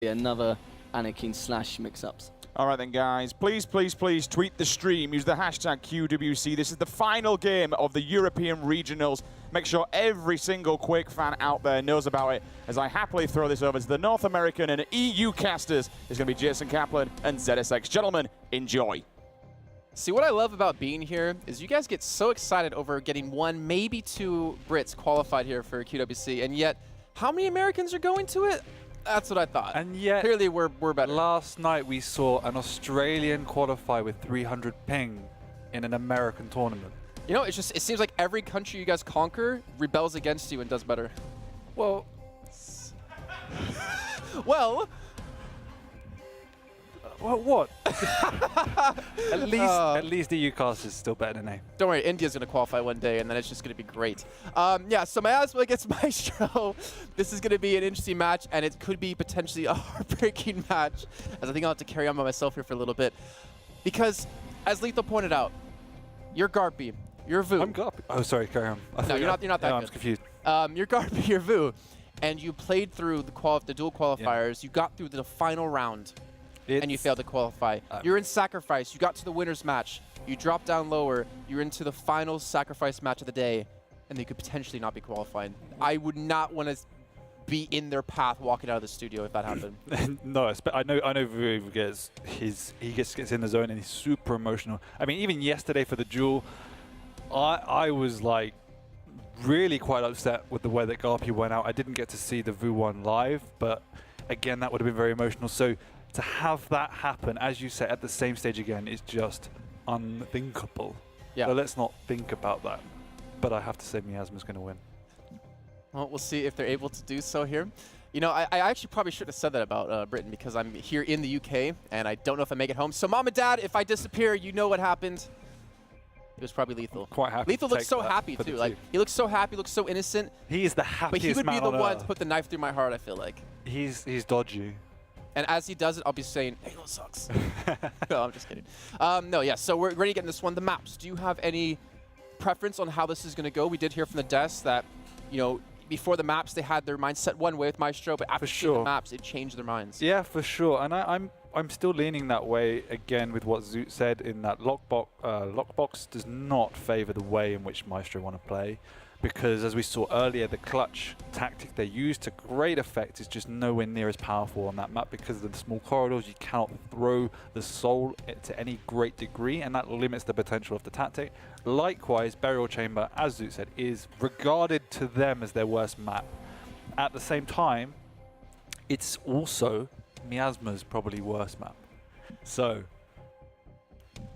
Another Anakin slash mix-ups. All right then, guys. Please, please, please tweet the stream. Use the hashtag QWC. This is the final game of the European Regionals. Make sure every single Quake fan out there knows about it, as I happily throw this over to the North American and EU casters. It's going to be Jason Kaplan and ZSX. Gentlemen, enjoy. See, what I love about being here is you guys get so excited over getting one, maybe two Brits qualified here for QWC, and yet how many Americans are going to it? That's what I thought. And yet, clearly we're better. Last night we saw an Australian qualify with 300 ping in an American tournament. You know, it seems like every country you guys conquer rebels against you and does better. Well, well, what? at least the EU cast is still better than A. Don't worry, India's going to qualify one day, and then it's just going to be great. Yeah, so miasma against myztro. This is going to be an interesting match, and it could be potentially a heartbreaking match, as I think I'll have to carry on by myself here for a little bit. Because, as Lethal pointed out, you're Garpy, you're Vu. I'm Garpy. Oh, sorry, carry on. No, you're not that good. I'm confused. You're Garpy, you're Vu, and you played through the dual qualifiers. Yeah. You got through the final round. And you failed to qualify. You're in Sacrifice. You got to the winner's match. You dropped down lower. You're into the final Sacrifice match of the day, and you could potentially not be qualifying. I would not want to be in their path walking out of the studio if that happened. No, I know Vu gets in the zone and he's super emotional. I mean, even yesterday for the duel, I was like really quite upset with the way that Garpy went out. I didn't get to see the Vu one live, but again, that would have been very emotional. So to have that happen, as you said, at the same stage again is just unthinkable. Yeah. So let's not think about that. But I have to say Miasma's going to win. Well, we'll see if they're able to do so here. You know, I actually probably should have said that about Britain, because I'm here in the UK, and I don't know if I make it home. So Mom and Dad, if I disappear, you know what happened. It was probably Lethal. Quite happy. Lethal looks so happy, too. Like, he looks so happy, looks so innocent. He is the happiest man on earth. But he would be the one to put the knife through my heart, I feel like. He's dodgy. And as he does it, I'll be saying, Halo sucks. No, I'm just kidding. No, yeah, so we're ready to get in this one. The maps, do you have any preference on how this is going to go? We did hear from the desk that, you know, before the maps, they had their minds set one way with myztro, but after seeing the maps, it changed their minds. Yeah, for sure. And I'm still leaning that way, again, with what Zoot said, in that lockbox does not favor the way in which myztro want to play. Because as we saw earlier, the clutch tactic they used to great effect is just nowhere near as powerful on that map because of the small corridors. You cannot throw the soul to any great degree, and that limits the potential of the tactic. Likewise, Burial Chamber, as Zoot said, is regarded to them as their worst map. At the same time, it's also Miasma's probably worst map. So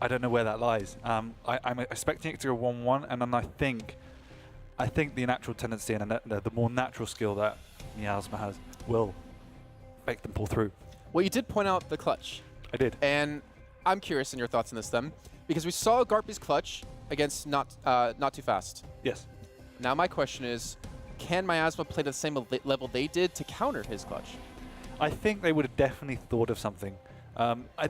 I don't know where that lies. I'm expecting it to go 1-1, and then I think the natural tendency and the more natural skill that Miasma has will make them pull through. Well, you did point out the clutch. I did. And I'm curious in your thoughts on this then, because we saw Garpy's clutch against Not Too Fast. Yes. Now my question is, can Miasma play to the same level they did to counter his clutch? I think they would have definitely thought of something.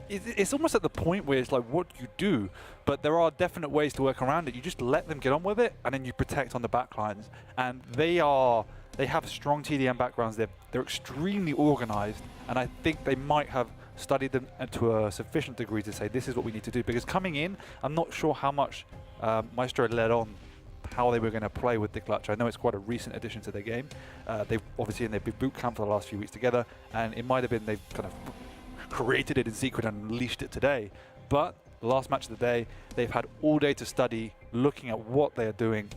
It's almost at the point where it's like, what do you do? But there are definite ways to work around it. You just let them get on with it, and then you protect on the backlines. And they have strong TDM backgrounds. They're extremely organized, and I think they might have studied them to a sufficient degree to say this is what we need to do. Because coming in, I'm not sure how much myztro led on how they were going to play with the clutch. I know it's quite a recent addition to their game. They've obviously in their big boot camp for the last few weeks together, and it might have been they've kind of created it in secret and unleashed it today. But the last match of the day, they've had all day to study, looking at what they're doing,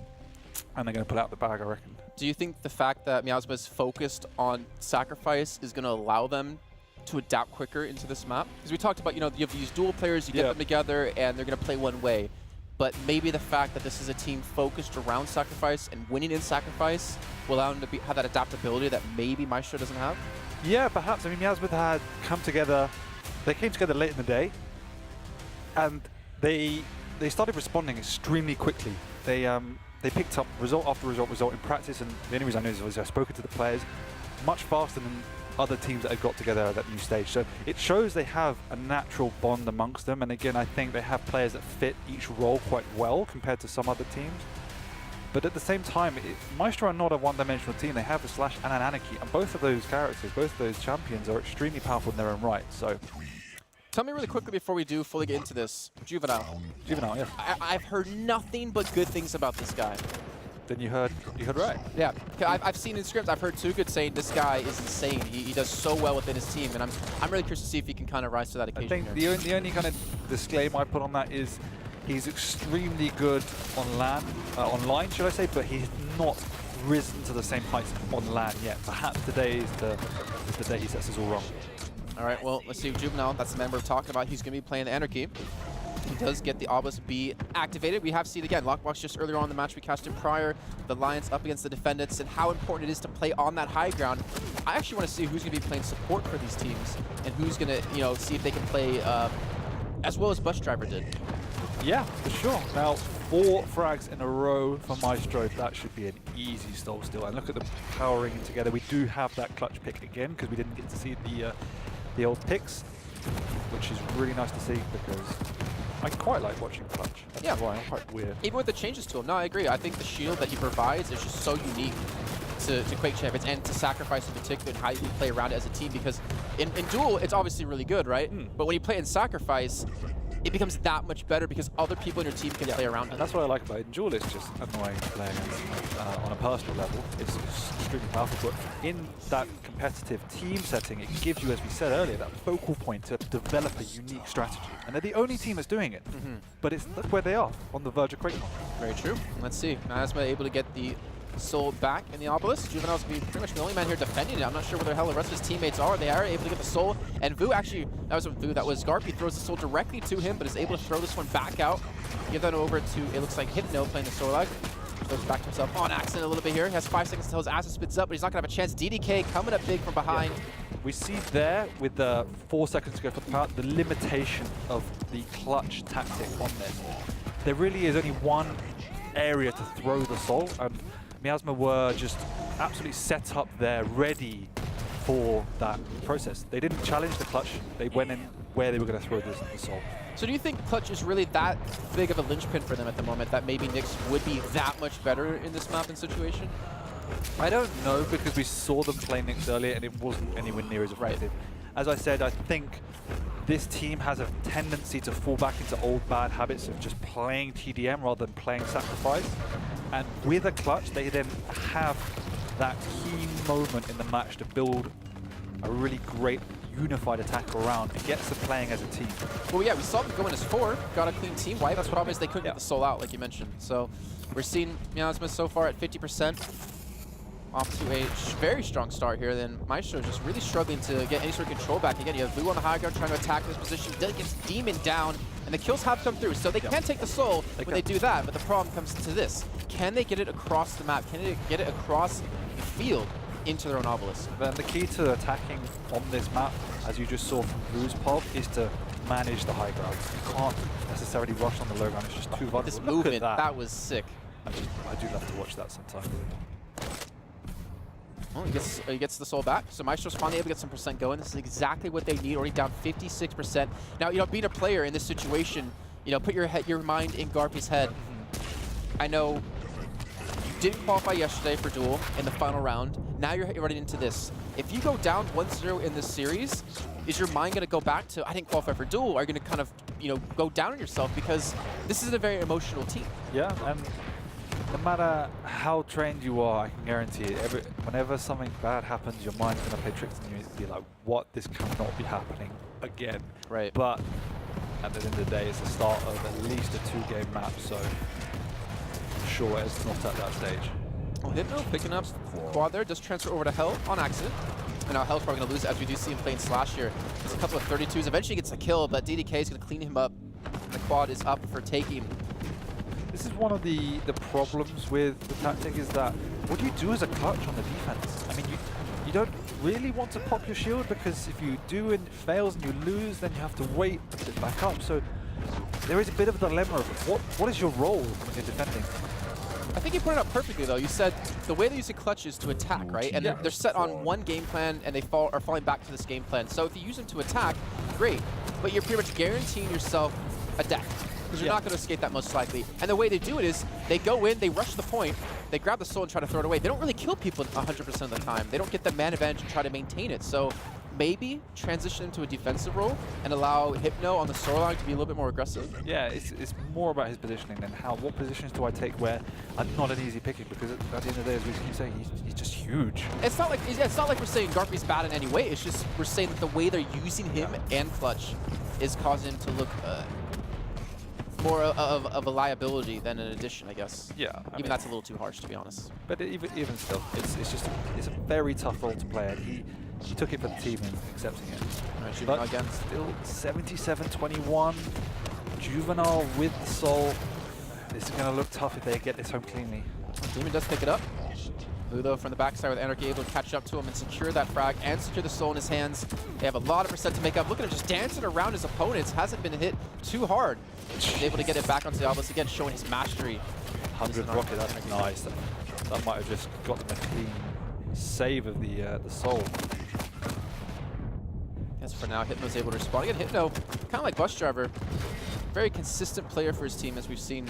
and they're going to pull out the bag, I reckon. Do you think the fact that Miasma is focused on Sacrifice is going to allow them to adapt quicker into this map? Because we talked about, you know, you have these dual players, you get them together, and they're going to play one way. But maybe the fact that this is a team focused around Sacrifice and winning in Sacrifice will allow them to have that adaptability that maybe myztro doesn't have? Yeah, perhaps. I mean, Miasma had come together. They came together late in the day, and they started responding extremely quickly. They picked up result after result in practice, and the only reason I know is I've spoken to the players much faster than other teams that had got together at that new stage. So it shows they have a natural bond amongst them, and again, I think they have players that fit each role quite well compared to some other teams. But at the same time, myztro are not a one-dimensional team. They have a Slash and an Anarchy, and both of those characters, both of those champions are extremely powerful in their own right. So, tell me really quickly before we do fully get into this, Juvenile. Juvenile, yeah. I've heard nothing but good things about this guy. Then you heard right. Yeah, I've seen in scripts, I've heard Too Good saying this guy is insane. He does so well within his team, and I'm really curious to see if he can kind of rise to that occasion. I think the only kind of disclaimer I put on that is he's extremely good on LAN, online, should I say, but he's not risen to the same heights on LAN yet. Perhaps today is the day he sets us all wrong. All right, well, let's see. Juvenile, that's the member we're talking about. He's going to be playing the Anarchy. He does get the Obelisk B activated. We have seen again, Lockbox just earlier on in the match we casted prior, the Alliance up against the Defendants, and how important it is to play on that high ground. I actually want to see who's going to be playing support for these teams, and who's going to, you know, see if they can play as well as Bus Driver did. Yeah, for sure. Now, 4 frags in a row for myztro. That should be an easy stall still. And look at them powering together. We do have that clutch pick again because we didn't get to see the old picks, which is really nice to see because I quite like watching clutch. That's why I'm quite weird. Even with the changes to him, no, I agree. I think the shield that he provides is just so unique to Quake Champions and to Sacrifice in particular, and how you can play around it as a team. Because in Duel, it's obviously really good, right? But when you play in Sacrifice, it becomes that much better because other people in your team can play around it. And that's what I like about it. In Duel, it's just annoying playing on a personal level. It's extremely powerful, but in that competitive team setting, it gives you, as we said earlier, that focal point to develop a unique strategy. And they're the only team that's doing it. But that's where they are, on the verge of QuakeCon. Very true. Let's see. Miasma able to get the soul back in the Obelisk. Juvenile's going to be pretty much the only man here defending it. I'm not sure where the hell the rest of his teammates are. They are able to get the soul. And Vu actually, that was Vu, that was Garpy, throws the soul directly to him, but is able to throw this one back out. Give that over to, it looks like Hypno playing the Sorlag. Throws back to himself on accident a little bit here. He has 5 seconds until his acid spits up, but he's not going to have a chance. DDK coming up big from behind. Yeah. We see there, with the 4 seconds to go for the power, the limitation of the clutch tactic on this. There really is only one area to throw the soul, and miasma were just absolutely set up there, ready for that process. They didn't challenge the clutch. They went in where they were going to throw the soul. So do you think clutch is really that big of a linchpin for them at the moment, that maybe Nyx would be that much better in this map and situation? I don't know, because we saw them play Nyx earlier and it wasn't anywhere near as effective. As I said, I think this team has a tendency to fall back into old bad habits of just playing TDM rather than playing Sacrifice. And with a clutch, they then have that key moment in the match to build a really great unified attack around and gets them playing as a team. Well, yeah, we saw them go in as 4, got a clean team wipe. The problem is they couldn't get the soul out, like you mentioned. So we're seeing Miasma so far at 50%. Off to a very strong start here. Then myztro just really struggling to get any sort of control back. Again, you have Vu on the high ground trying to attack this position. Gets Demon down, and the kills have come through. So they can take the soul when they do that, but the problem comes to this. Can they get it across the map? Can they get it across the field into their own obelisk? Then the key to attacking on this map, as you just saw from Vu's pop, is to manage the high ground. You can't necessarily rush on the low ground. It's just too vulnerable. This movement, that was sick. I do love to watch that sometimes. Well, he gets the soul back. So myztro's finally able to get some percent going. This is exactly what they need. Already down 56%. Now, you know, being a player in this situation, you know, put your mind in Garpy's head. I know you didn't qualify yesterday for Duel in the final round. Now you're running into this. If you go down 1-0 in this series, is your mind going to go back to, I didn't qualify for Duel? Are you going to kind of, you know, go down on yourself? Because this is a very emotional team. Yeah, and no matter how trained you are, I can guarantee it, whenever something bad happens, your mind's going to play tricks on you and be like, what? This cannot be happening again. Right. But at the end of the day, it's the start of at least a 2-game map, so sure, it's not at that stage. Well, Hypno picking up quad there, does transfer over to Hell on accident. And now Hell's probably going to lose it, as we do see him playing Slash here. It's a couple of 32s, eventually gets a kill, but DDK is going to clean him up. The quad is up for taking. This is one of the problems with the tactic, is that what do you do as a clutch on the defense? I mean, you don't really want to pop your shield, because if you do and it fails and you lose, then you have to wait to put it back up. So there is a bit of a dilemma of what is your role when you're defending? I think you put it up perfectly, though. You said the way they use the clutch is to attack, right? And they're set on one game plan, and they are falling back to this game plan. So if you use them to attack, great. But you're pretty much guaranteeing yourself a death. because you're not going to escape that most likely. And the way they do it is they go in, they rush the point, they grab the soul and try to throw it away. They don't really kill people 100% of the time. They don't get the man advantage and try to maintain it. So maybe transition into a defensive role and allow Hypno on the soul line to be a little bit more aggressive. Yeah, it's more about his positioning than what positions do I take where I'm not an easy picking, because at the end of the day, as we keep saying, he's just huge. It's not like we're saying Garpy's bad in any way. It's just we're saying that the way they're using him and Clutch is causing him to look more of a liability than an addition, I guess. Yeah, I mean, that's a little too harsh, to be honest. But even still, it's a very tough role to play, and he took it for the team and accepting it. Right, Juvenile again. Still 77-21. Juvenile with the soul. This is going to look tough if they get this home cleanly. Demon does pick it up. Blue, though, from the backside with Anarchy able to catch up to him and secure that frag and secure the soul in his hands. They have a lot of percent to make up. Look at him just dancing around his opponents. Hasn't been hit too hard. He's able to get it back onto the Obelisk again, showing his mastery. 100 rocket, that's nice. That might have just got them a clean save of the soul. Yes, for now, Hypno's able to respond. Again, Hypno, kind of like Bus Driver, very consistent player for his team, as we've seen.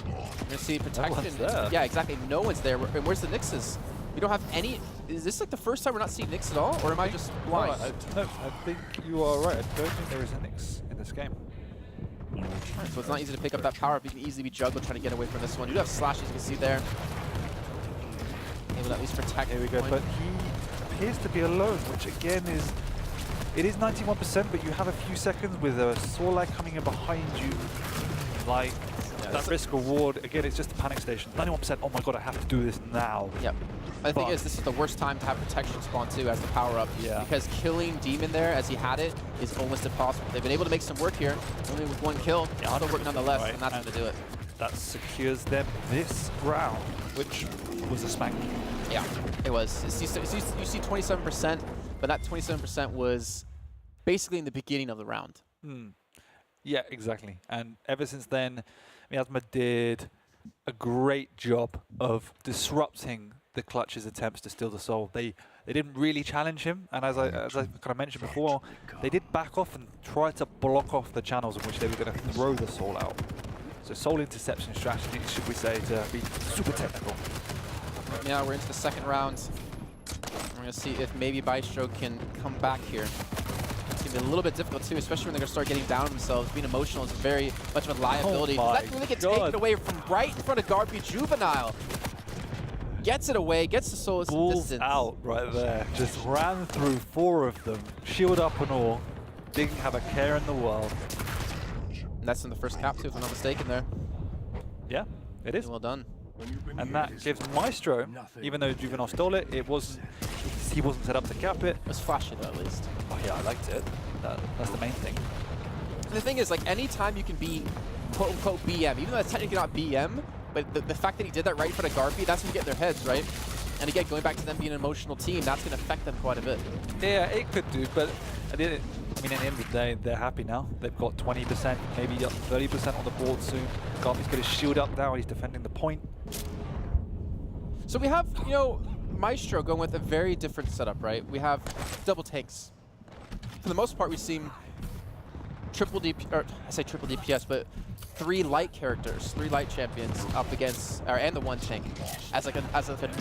We're going to see protection. No one's there. Yeah, exactly. No one's there. And where's the Nixes? We don't have any. Is this like the first time we're not seeing Nix at all? Or am I just blind? No, I think you are right. I don't think there is a Nix in this game. Right, so it's not easy to pick up that power up. You can easily be juggled trying to get away from this one. You do have slashes, you can see there. Able to at least protect. There we go. But he appears to be alone, which again is... It is 91%, but you have a few seconds with a Soul coming in behind you. Like, that risk reward, again, it's just a panic station. 91%, oh my god, I have to do this now. Yep. The thing is, this is the worst time to have protection spawn too as the power up. Yeah. Because killing Demon there as he had it is almost impossible. They've been able to make some work here, only with one kill. Yeah, still work nonetheless, right. And that's going to do it. That secures them this round, which was a smack. Yeah, it was. You see 27%, but that 27% was basically in the beginning of the round. Yeah, exactly. And ever since then, Miasma did a great job of disrupting the Clutch's attempts to steal the soul. They didn't really challenge him, and as I kind of mentioned before, they did back off and try to block off the channels in which they were going to throw the soul out. So soul interception strategy, should we say, to be super technical. Yeah, we're into the second round. We're going to see if maybe myztro can come back here. It's going to be a little bit difficult too, especially when they're going to start getting down on themselves. Being emotional is very much of a liability. Oh Does that really get taken away from right in front of Garpy? Juvenile gets it away, gets the soul distance. Out right there. Just ran through 4 of them, shield up and all. Didn't have a care in the world. And that's in the first cap too, if I'm not mistaken there. Yeah, it is. Well done. And that gives myztro, even though Juvenile stole it, he wasn't set up to cap it. It was flashy though, at least. Oh yeah, I liked it. That's the main thing. And the thing is, like, anytime you can be quote-unquote BM, even though that's technically not BM, but the fact that he did that right in front of Garpy, that's when you get in their heads, right? And again, going back to them being an emotional team, that's going to affect them quite a bit. Yeah, it could do, but at the end of the day, they're happy now. They've got 20%, maybe up 30% on the board soon. Garpy's got his shield up now, he's defending the point. So we have, you know, myztro going with a very different setup, right? We have double takes. For the most part, we've seen triple DPS, but 3 light characters, 3 light champions up against, and the 1 tank as like a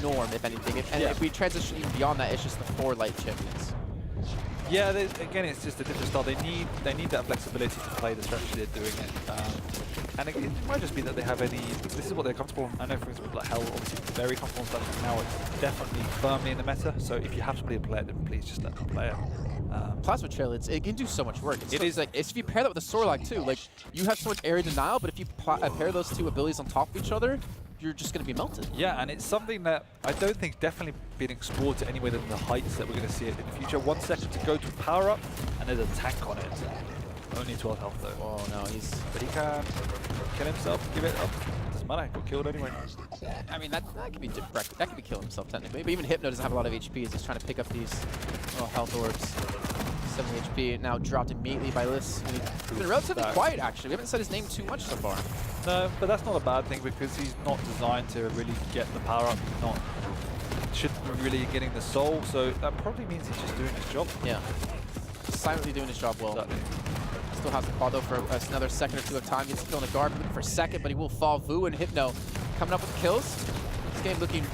norm, if anything. And if we transition even beyond that, it's just the 4 light champions. Yeah, again, it's just a different style. They need that flexibility to play the strategy they're doing it. And it might just be that they have this is what they're comfortable. I know, for instance, like Hell, obviously very comfortable in stuff. Now it's definitely firmly in the meta. So if you have somebody to play it, then please just let them play it. Plasma Trail, it can do so much work. It is like, if you pair that with a Sorlag too, like, you have so much area denial, but if you pair those 2 abilities on top of each other, you're just going to be melted. Yeah, and it's something that I don't think definitely been explored to any way than the heights that we're going to see it in the future. 1 second to go to power up, and there's a tank on it. Only 12 health though. Oh no, but he can kill himself, give it up. Doesn't matter, he got killed anyway. I mean, that could be direct. That could be killing himself technically. But even Hypno doesn't have a lot of HP as he's trying to pick up these health orbs. 70 HP now dropped immediately by Liss. He's been relatively quiet actually. We haven't said his name too much so far. No, but that's not a bad thing because he's not designed to really get the power up. He's shouldn't be really getting the soul, so that probably means he's just doing his job. Yeah. Silently doing his job well. Exactly. Still has the quad though for another second or two of time. Gets a kill on the guard, looking for a second, but he will fall. Vu and Hypno coming up with the kills. This game looking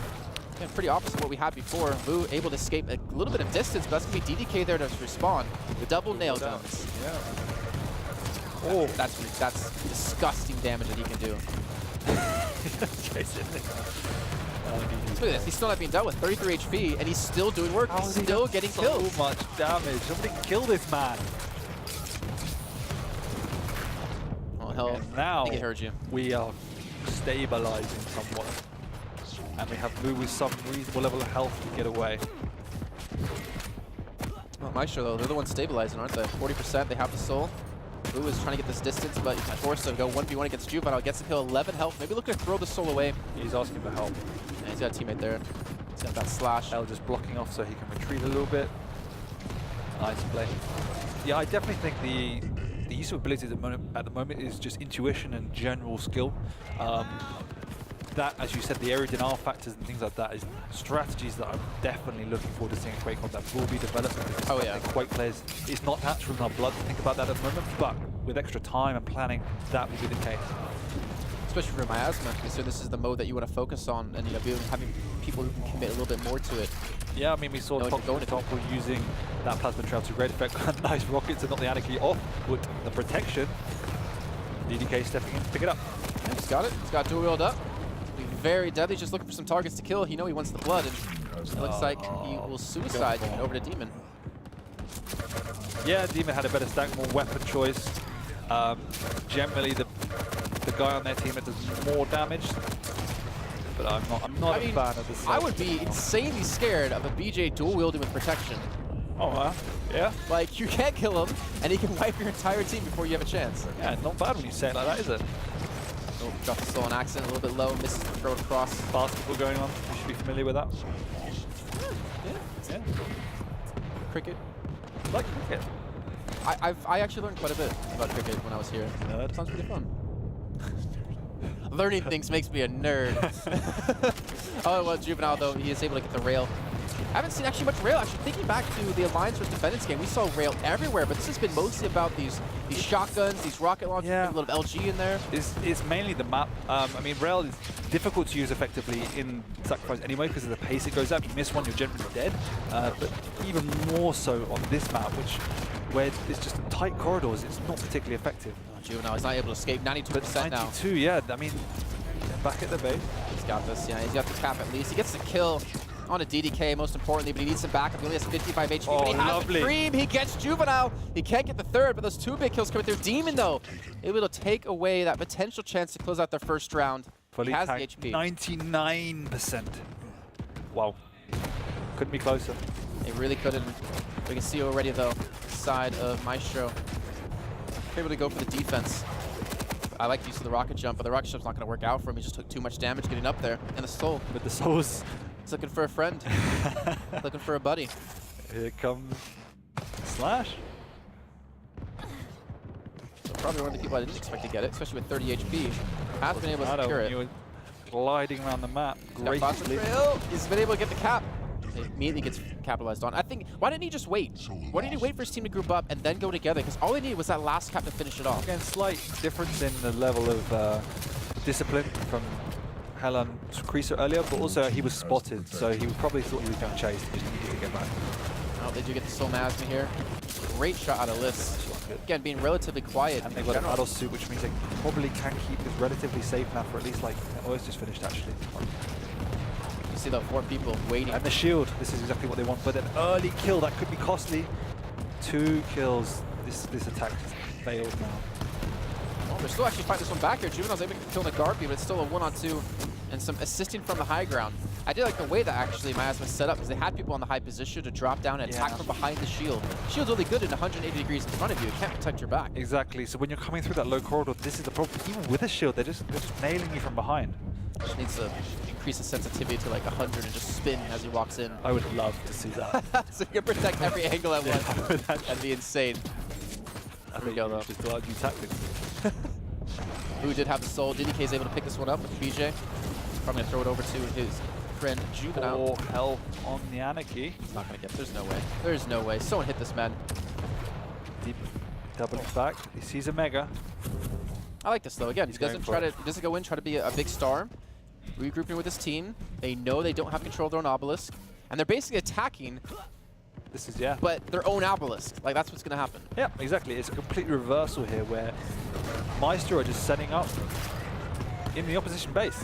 pretty opposite what we had before. Vu able to escape a little bit of distance, but that's going to be DDK there to respond. The double nail down. Yeah. Oh, that's disgusting damage that he can do. Look at this, he's still not being dealt with. 33 HP, and he's still doing work. He's still getting kills. So much damage. Somebody kill this man. Oh hell! And now I think it heard you. we are stabilizing somewhat, and we have Vu with some reasonable level of health to get away. Well, myztro though, they're the ones stabilizing, aren't they? 40%. They have the soul. Vu is trying to get this distance, but he's forced to go 1v1 against Juvenile. Gets the kill, 11 health. Maybe look to throw the soul away. He's asking for help. And he's got a teammate there. He's got that slash. L just blocking off so he can retreat a little bit. Nice play. Yeah, I definitely think the use of abilities at the moment is just intuition and general skill. That, as you said, the area denial factors and things like that is strategies that I'm definitely looking forward to seeing Quake on that will be developed. Oh yeah. Quake players, it's not natural in our blood to think about that at the moment, but with extra time and planning, that will be the case. Especially for miasma, so this is the mode that you want to focus on, and having people who can commit a little bit more to it. Yeah, I mean, we saw Top, for example, using that plasma trail to great effect. Nice rockets and not the anarchy off with the protection. DDK stepping in to pick it up. Yeah, he's got it. He's got dual wheeled up. Very deadly, just looking for some targets to kill. He wants the blood, and it looks like he will suicide over to Demon. Yeah, Demon had a better stack, more weapon choice. Generally, the guy on their team that does more damage, but I'm not a fan of this. I would be insanely scared of a BJ dual wielding with protection. Oh, yeah? Like, you can't kill him, and he can wipe your entire team before you have a chance. Yeah, not bad when you say it like that, is it? Oh, dropped the soul on accident, a little bit low, misses the throw across. Basketball going on, you should be familiar with that. Yeah. Cricket. Like cricket. I actually learned quite a bit about cricket when I was here. It sounds pretty fun. Learning things makes me a nerd. Oh, well, Juvenile, though, he is able to get the rail. I haven't seen actually much rail. Actually, thinking back to the Alliance vs. Defendants game, we saw rail everywhere, but this has been mostly about these shotguns, these rocket launchers, a little LG in there. It's mainly the map. I mean, rail is difficult to use effectively in Sacrifice anyway because of the pace it goes up. You miss one, you're generally dead. But even more so on this map, where it's just tight corridors, it's not particularly effective. Oh, Juvenile is not able to escape. 92% now. 92, yeah. I mean, back at the base. He's got this. Yeah, he's got the cap at least. He gets the kill on a DDK, most importantly, but he needs some backup. He only has 55 HP, but he has the cream. He gets Juvenile. He can't get the third, but those two big kills coming through. Demon, though, able to take away that potential chance to close out their first round. Fully he has the tanked, HP. 99%. Wow. Couldn't be closer. It really couldn't. We can see already, though, side of myztro. Able to go for the defense. I like the use of the rocket jump, but the rocket jump's not going to work out for him. He just took too much damage getting up there. And the soul. But the soul's... He's looking for a friend. Looking for a buddy. Here comes Slash. So probably one of the people I didn't expect to get it, especially with 30 HP. Has been able to secure it. You were gliding around the map gracefully. He's been able to get the cap. It immediately gets capitalized on. I think, why didn't he just wait? Why didn't he wait for his team to group up and then go together? Because all he needed was that last cap to finish it off. Again, slight difference in the level of discipline from Helen Creaser earlier, but also he was spotted, so he probably thought he was going to chase. He just needed to get back. Oh, they do get the soul miasma here. Great shot out of Liss. Again, being relatively quiet. And they've got a battle suit, which means they probably can keep this relatively safe now for at least like... Oh, it's just finished actually. You see the 4 people waiting. And the shield, this is exactly what they want, but an early kill, that could be costly. 2 kills, this attack failed now. Oh, they're still actually fighting this one back here. Juvenile's able to kill the Garpy, but it's still a 1-on-2 and some assisting from the high ground. I did like the way that actually miasma set up because they had people on the high position to drop down and attack from behind the shield. Shield's only good at 180 degrees in front of you. It can't protect your back. Exactly, so when you're coming through that low corridor, this is the problem. Even with a shield, they're just nailing you from behind. Just needs to increase the sensitivity to like 100 and just spin as he walks in. I would love to see that. So you can protect every angle at once. That'd be insane. I think you'll just do new tactics. Who did have the soul. DDK's able to pick this one up with the BJ. Probably gonna throw it over to his friend Juvenile. 4 health on the Anarchy. He's not gonna get. There's no way. There's no way. Someone hit this man. Deep. Doubling back. He sees a Mega. I like this though. Again, He's he doesn't going for it. he doesn't go in try to be a big star. Regrouping with his team. They know they don't have control of their own obelisk, and they're basically attacking. This is, yeah. But their own obelisk. Like, that's what's going to happen. Yeah, exactly. It's a complete reversal here where myztro are just setting up in the opposition base.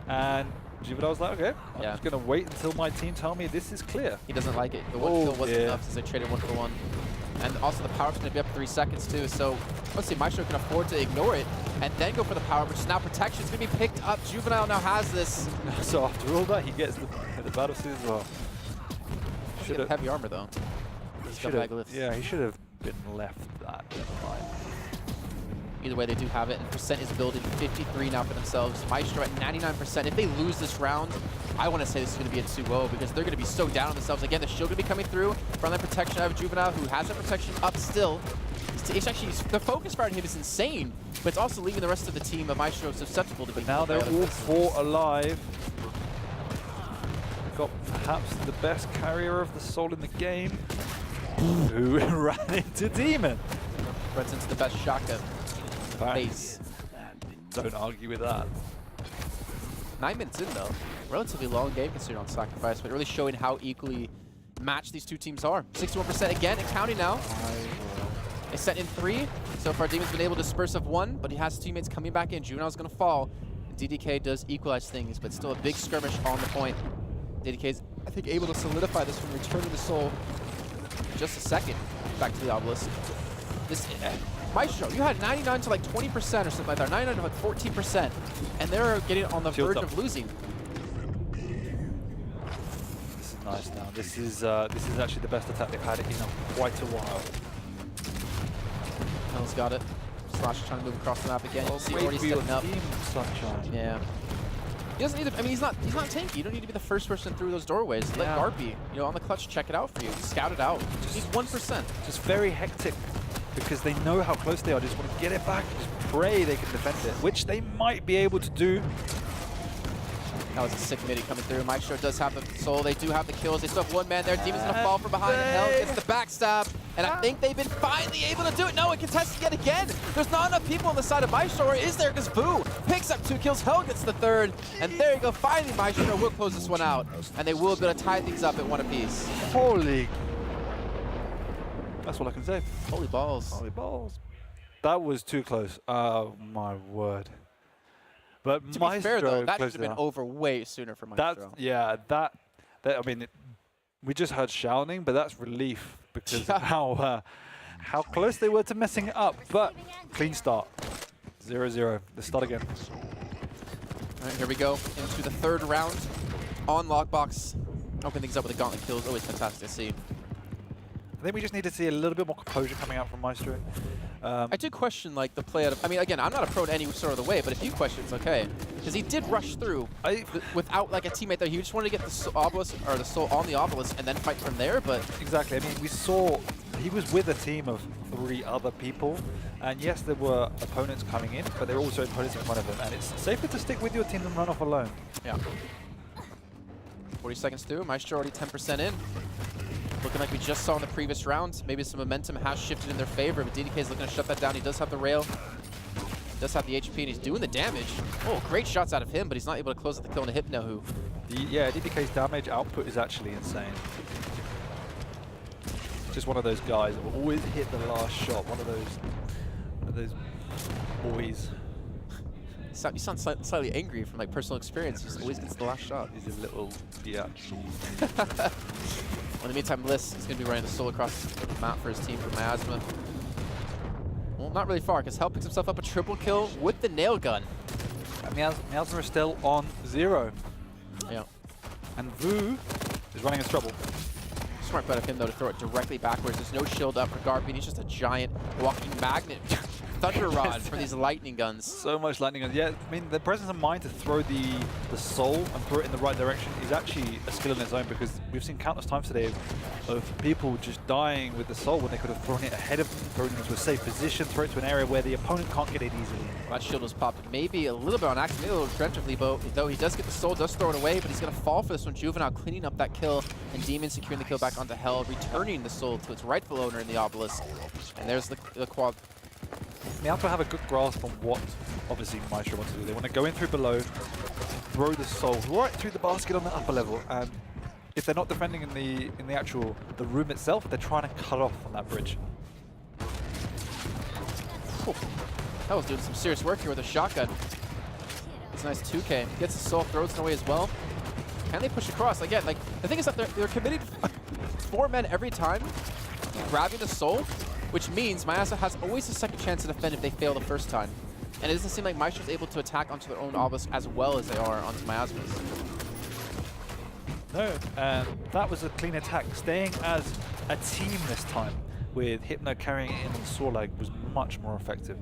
And Juvenile's like, okay, I'm just going to wait until my team tell me this is clear. He doesn't like it. The one kill wasn't enough since they traded 1-for-1. And also the power's going to be up 3 seconds too. So let's see, myztro can afford to ignore it and then go for the power, which is now protection. It's going to be picked up. Juvenile now has this. So after all that, he gets the battle suit as well. Should have heavy armor though. Yeah, he should have been left that. Either way, they do have it, and percent is building 53 now for themselves. myztro at 99%. If they lose this round, I want to say this is going to be a 2-0 because they're going to be so down on themselves. Again, the shield going to be coming through from that protection out of Juvenile, who has that protection up still. It's actually, the focus fire on him is insane, but it's also leaving the rest of the team of myztro susceptible to be. But now they're all 4 alive. Got perhaps the best carrier of the soul in the game, who ran into Demon. Runs into the best shotgun. Base. Don't argue with that. 9 minutes in though. Relatively long game considering on sacrifice, but really showing how equally matched these two teams are. 61% again and counting now. It's set in 3. So far Demon's been able to disperse of 1, but he has teammates coming back in. Juvenile's gonna fall. And DDK does equalize things, but still a big skirmish on the point. DDK's, I think, able to solidify this from returning the soul in just a second back to the obelisk. This myztro, you had 99 to like 20% or something like that, 99 to like 14%, and they're getting on the verge of losing. This is nice now. This is actually the best attack they've had in quite a while. Hell's got it. Slash trying to move across the map again. You see already setting up. Sunshine. Yeah. He doesn't need to, I mean, he's not tanky. You don't need to be the first person through those doorways. Let Garpy, on the clutch check it out for you. Scout it out. Just need 1%. Just very hectic because they know how close they are. Just want to get it back. Just pray they can defend it, which they might be able to do. That was a sick midi coming through. myztro does have the soul. They do have the kills. They still have 1 man there. Demon's going to fall from behind. Hell gets the backstab. And I think they've been finally able to do it. No, it contested yet again. There's not enough people on the side of myztro, or is there? Because Vu picks up 2 kills. Hell gets the 3rd. And there you go. Finally, myztro will close this one out. And they will be able to tie things up at 1 apiece. Holy. That's all I can say. Holy balls. Holy balls. That was too close. Oh, my word. But to be fair, though, that should have been over way sooner for myztro. That I mean, we just heard shouting, but that's relief because of how close they were to messing it up. But clean start. 0-0. Let's start again. All right, here we go into the 3rd round on Lockbox. Opening things up with the gauntlet kills. Always fantastic to see. I think we just need to see a little bit more composure coming out from myztro. I do question like the play out of, I mean, again, I'm not a pro in any sort of the way, but if you question, it's okay. Because he did rush through without like a teammate there. He just wanted to get the obelisk or the soul on the obelisk and then fight from there, but... Exactly. I mean, we saw he was with a team of 3 other people. And yes, there were opponents coming in, but there were also opponents in front of them. And it's safer to stick with your team than run off alone. Yeah. 40 seconds through. myztro already 10% in. Looking like we just saw in the previous round. Maybe some momentum has shifted in their favor, but DDK is looking to shut that down. He does have the rail. He does have the HP, and he's doing the damage. Oh, great shots out of him, but he's not able to close out the kill on a Hypno, who... Yeah, DDK's damage output is actually insane. Just one of those guys that will always hit the last shot. One of those boys. You sound slightly angry from like personal experience. He just always gets the last shot. He's a little biatch. In the meantime, Bliss is going to be running the soul across the map for his team for Miasma. Well, not really far, because Hell picks himself up a triple kill with the nail gun. Miasma is still on 0. Yeah. And Vu is running into trouble. Smart bet of him, though, to throw it directly backwards. There's no shield up for Garpy, and he's just a giant walking magnet. Thunder Rod for these lightning guns. So much lightning guns. Yeah, I mean, the presence of mind to throw the soul and throw it in the right direction is actually a skill in its own, because we've seen countless times today of people just dying with the soul when they could have thrown it ahead of them, thrown it into a safe position, throw it to an area where the opponent can't get it easily. That shield was popped maybe a little bit on accident, maybe a little preemptively, though he does get the soul, does throw it away, but he's going to fall for this one. Juvenile cleaning up that kill, and Demon securing the kill back onto Hell, returning the soul to its rightful owner in the Obelisk. And there's the quad. They have to have a good grasp on what, obviously, myztro wants to do. They want to go in through below, throw the soul right through the basket on the upper level, and if they're not defending in the room itself, they're trying to cut off on that bridge. That was doing some serious work here with a shotgun. It's a nice 2K. Gets the soul, throws it away as well. Can they push across? Again, like, the thing is that they're committed 4 men every time, grabbing the soul, which means myasma has always a second chance to defend if they fail the first time. And it doesn't seem like myztro is able to attack onto their own obelisk as well as they are onto miasma's. No, that was a clean attack. Staying as a team this time, with Hypno carrying it in on Sorlag, was much more effective.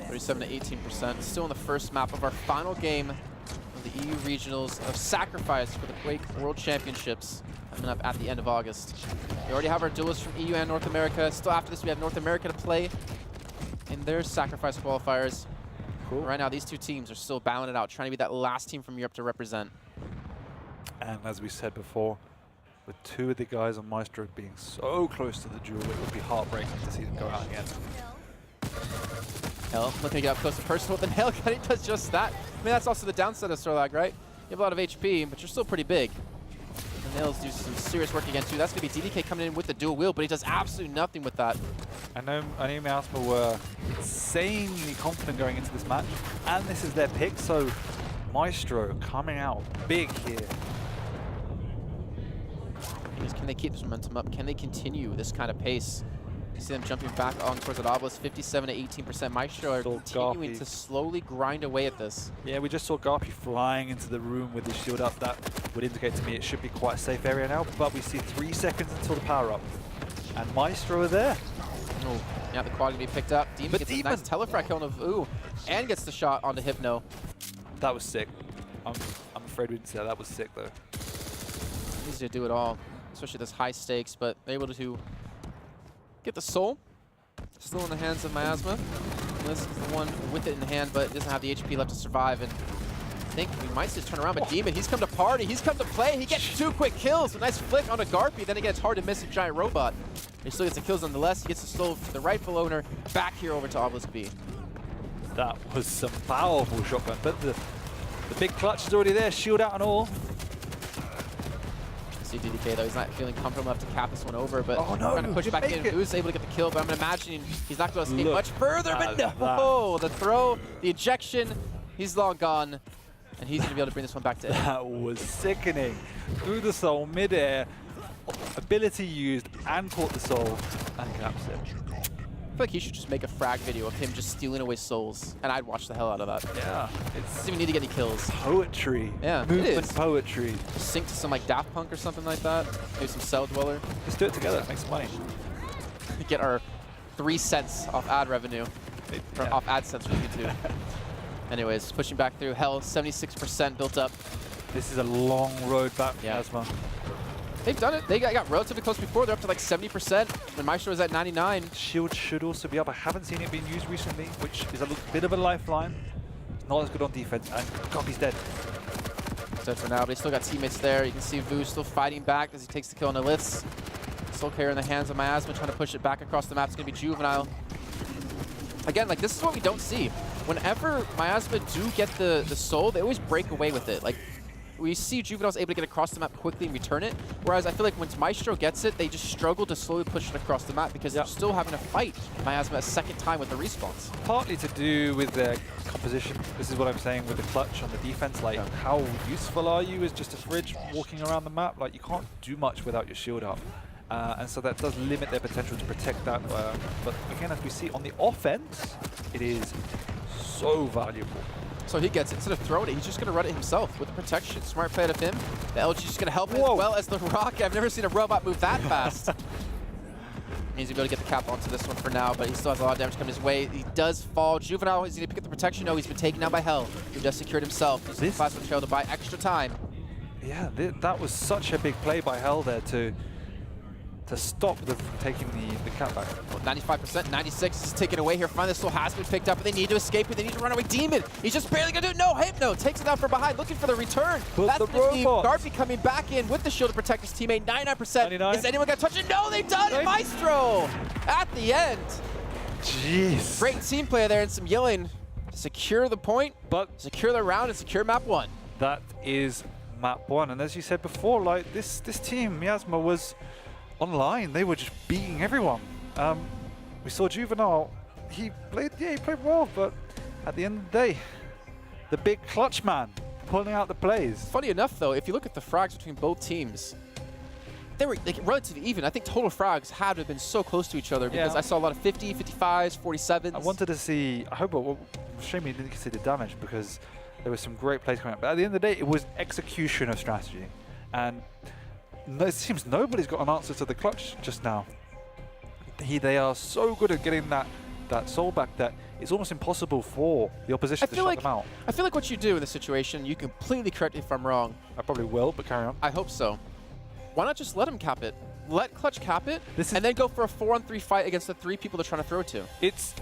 37 to 18%. Still in the first map of our final game of the EU Regionals of Sacrifice for the Quake World Championships coming up at the end of August. We already have our duelists from EU and North America. Still after this, we have North America to play in their Sacrifice qualifiers. Cool. Right now, these two teams are still battling it out, trying to be that last team from Europe to represent. And as we said before, with 2 of the guys on myztro being so close to the duel, it would be heartbreaking to see them go out again. Hell, looking to get up close and personal with the nail gun. He does just that. I mean, that's also the downside of Sorlag, right? You have a lot of HP, but you're still pretty big. The nails do some serious work again, too. That's going to be DDK coming in with the dual wield, but he does absolutely nothing with that. I know miasma were insanely confident going into this match, and this is their pick, so myztro coming out big here. Can they keep this momentum up? Can they continue this kind of pace? You see them jumping back on towards that obelisk, 57 to 18%. myztro are continuing to slowly grind away at this. Yeah, we just saw Garpy flying into the room with his shield up. That would indicate to me it should be quite a safe area now, but we see 3 seconds until the power up. And myztro are there. Oh, yeah, the quad can be picked up. Demon gets a nice telefrac kill on Ooh, and gets the shot onto Hypno. That was sick. I'm afraid we didn't see that. That was sick, though. Easy to do it all, especially this high stakes, but they're able to get the soul. Still in the hands of miasma. This is the one with it in hand, but doesn't have the HP left to survive. And I think we might just turn around, but Demon, he's come to party, he's come to play. He gets 2 quick kills. A nice flick onto Garpy. Then again, it's hard to miss a giant robot. He still gets the kills nonetheless. He gets the soul to the rightful owner. Back here over to Obelisk B. That was some powerful shotgun, but the big clutch is already there, shield out and all. See DDK though, he's not feeling comfortable enough to cap this one over, but trying to push he back in. it. Who's able to get the kill, but I'm imagining he's not going to escape Look much further, but no! The throw, the ejection, he's long gone, and he's going to be able to bring this one back to him. That was sickening. Through the soul, mid-air, ability used, and caught the soul, and caps it. I feel like he should just make a frag video of him just stealing away souls, and I'd watch the hell out of that. Yeah, Doesn't even need to get any kills. Poetry. Yeah, it Movement is. poetry. Just sync to some like Daft Punk or something like that. Maybe some Cell Dweller. Let's do it together, make some money. Get our 3 cents off ad revenue. Or Yeah. off AdSense for YouTube. Anyways, pushing back through. Hell, 76% built up. This is a long road back from Yeah. Miasma. They've done it. They got relatively close before. They're up to like 70%. And myztro is at 99. Shield should also be up. I haven't seen it being used recently, which is a bit of a lifeline. Not as good on defense, and God, he's dead. Dead for now, but he's still got teammates there. You can see Vu still fighting back as he takes the kill on the lifts. Soul carrier in the hands of miasma, trying to push it back across the map. It's going to be Juvenile. Again, like, this is what we don't see. Whenever miasma do get the soul, they always break away with it. Like, we see Juvenile's able to get across the map quickly and return it, whereas I feel like when myztro gets it, they just struggle to slowly push it across the map because they're still having to fight miasma a second time with the respawns. Partly to do with their composition. This is what I'm saying with the clutch on the defense. Like, how useful are you as just a fridge walking around the map? Like, you can't do much without your shield up. And so that does limit their potential to protect that. But again, as we see on the offense, it is so valuable. So he gets it. Instead of throwing it, he's just going to run it himself with the protection. Smart play out of him. The LG's just going to help him as well as the rocket. I've never seen a robot move that fast. He's going to be able to get the cap onto this one for now, but he still has a lot of damage coming his way. He does fall. Juvenile, is he going to pick up the protection? No, he's been taken down by Hell, who just secured himself. Using the plasma trail to buy extra time. Yeah, that was such a big play by Hell there to stop taking the cap back. Well, 95%, 96 is taken away here. Finally, this still has been picked up, but they need to escape it. They need to run away. Demon, he's just barely going to do it. No, Hypno takes it down from behind, looking for the return. But that's the the team. robot. Garpy coming back in with the shield to protect his teammate. 99%. 99. Is anyone going to touch it? No, they've done it. myztro at the end. Jeez. Great team play there and some yelling to secure the point, But secure the round, and secure map 1. that is map 1, and as you said before, like this team, Miasma, was online. They were just beating everyone. We saw Juvenile. He played well, but at the end of the day, the big clutch man pulling out the plays. Funny enough, though, if you look at the frags between both teams, they were like relatively even. I think total frags had to have been so close to each other because I saw a lot of 50, 55s, 47s. I wanted to see. I hope. Well, shame we didn't see the damage because there was some great plays coming up. But at the end of the day, it was execution of strategy, and it seems nobody's got an answer to the clutch just now. They are so good at getting that soul back that it's almost impossible for the opposition to shut them out. I feel like what you do in this situation, you completely correct me if I'm wrong. I probably will, but carry on. I hope so. Why not just let him cap it? Let Clutch cap it, This is- and then go for a 4-on-3 fight against the 3 people they're trying to throw to. It's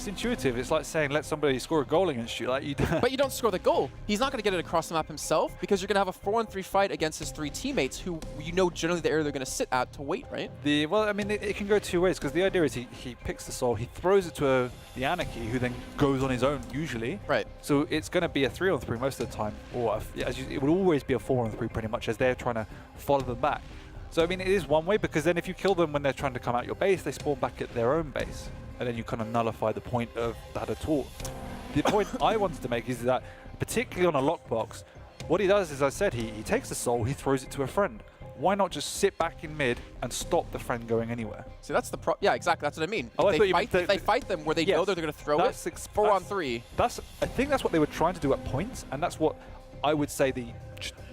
intuitive. It's like saying let somebody score a goal against you. Like you. But you don't score the goal. He's not going to get it across the map himself because you're going to have a 4-on-3 fight against his 3 teammates who you know generally the area they're going to sit at to wait, right? Well, I mean, it can go two ways because the idea is he picks the soul, he throws it to the Anarchy, who then goes on his own usually. Right. So it's going to be a 3-on-3 most of the time, or it would always be a 4-on-3 pretty much as they're trying to follow them back. So I mean, it is one way because then if you kill them when they're trying to come out your base, they spawn back at their own base, and then you kind of nullify the point of that at all. The point I wanted to make is that, particularly on a lockbox, what he does is, I said, he takes the soul, he throws it to a friend. Why not just sit back in mid and stop the friend going anywhere? See, that's the yeah, exactly. That's what I mean. Oh, If they fight them where they know they're going to throw it, 4-on-3. I think that's what they were trying to do at points, and that's what I would say they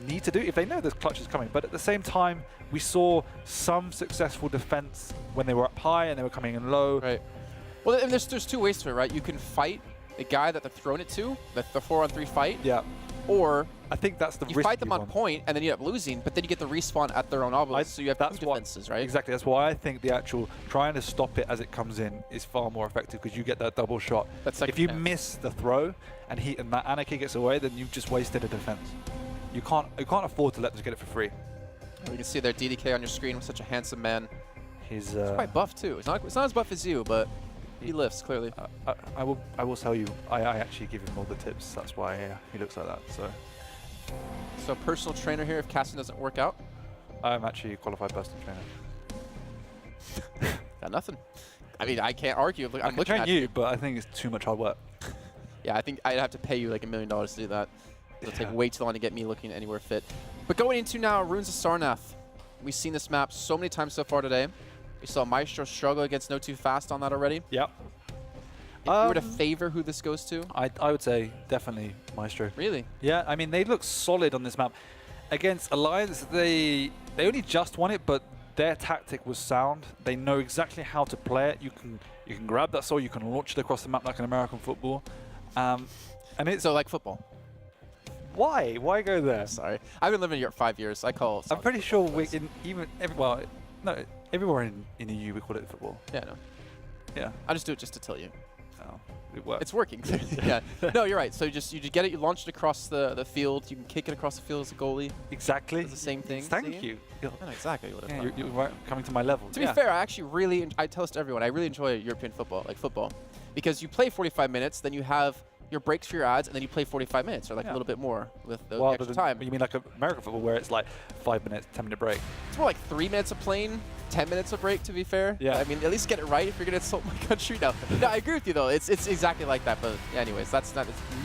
need to do if they know this clutch is coming. But at the same time, we saw some successful defense when they were up high and they were coming in low. Right. Well, and there's 2 ways to it, right? You can fight the guy that they're throwing it to, the 4-on-3 fight. Yeah. Or I think that's the you fight them on point and then you end up losing, but then you get the respawn at their own obelisk, so you have 2 defenses, right? Exactly. That's why I think the actual trying to stop it as it comes in is far more effective because you get that double shot. If you miss the throw and that Anarchy gets away, then you've just wasted a defense. You can't afford to let them get it for free. You can see their DDK on your screen with such a handsome man. He's quite buff too. It's not as buff as you, but he lifts clearly. I will tell you. I actually give him all the tips. That's why he looks like that. So personal trainer here if casting doesn't work out. I'm actually a qualified personal trainer. Got nothing. I mean, I can't argue. I can train you, but I think it's too much hard work. Yeah, I think I'd have to pay you like $1 million to do that. It'll take way too long to get me looking anywhere fit. But going into now, Runes of Sarnath. We've seen this map so many times so far today. We saw myztro struggle against No Too Fast on that already. Yep. If you were to favor who this goes to? I would say definitely myztro. Really? Yeah, I mean, they look solid on this map. Against Alliance, they only just won it, but their tactic was sound. They know exactly how to play it. You can grab that soul, you can launch it across the map like an American football. And it's so like football. Why? Why go there? Sorry. I've been living in Europe 5 years. I call I'm pretty sure we can everywhere in EU we call it football. Yeah, no. Yeah. I just do it just to tell you. Oh, it works. It's working. Yeah. No, you're right. So you just get it, you launch it across the field, you can kick it across the field as a goalie. Exactly. It's the same thing. Thank you. I know exactly what yeah, you're coming to my level. To be fair, I actually really, I tell this to everyone, I really enjoy European football, like football. Because you play 45 minutes, then you have your breaks for your ads, and then you play 45 minutes, or like a little bit more with the extra time. You mean like American football where it's like 5 minutes, 10-minute break? It's more like 3 minutes of playing, 10 minutes of break, to be fair. Yeah. I mean, at least get it right if you're going to insult my country. No, I agree with you, though. It's exactly like that. But anyways, that's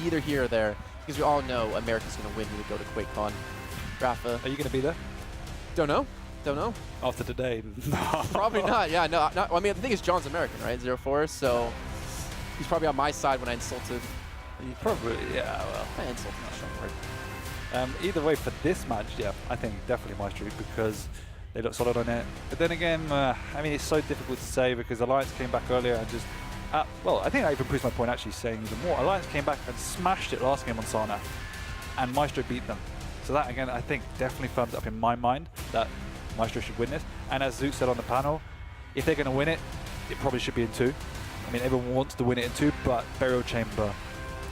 neither here or there, because we all know America's going to win when we go to QuakeCon. Rafa. Are you going to be there? Don't know. Don't know. After today? Probably not. Yeah, no. I mean, the thing is, John's American, right? 04, so he's probably on my side when I insulted. Probably, yeah, well. I insulted, not a strong word. Either way, for this match, yeah, I think definitely myztro because They look solid on it. But then again, I mean, it's so difficult to say because Alliance came back earlier and just... well, I think I even proves my point actually saying even more. Alliance came back and smashed it last game on Sana, and myztro beat them. So that, again, I think definitely firms up in my mind that myztro should win this. And as Zoot said on the panel, if they're going to win it, it probably should be in 2. I mean, everyone wants to win it in 2, but Burial Chamber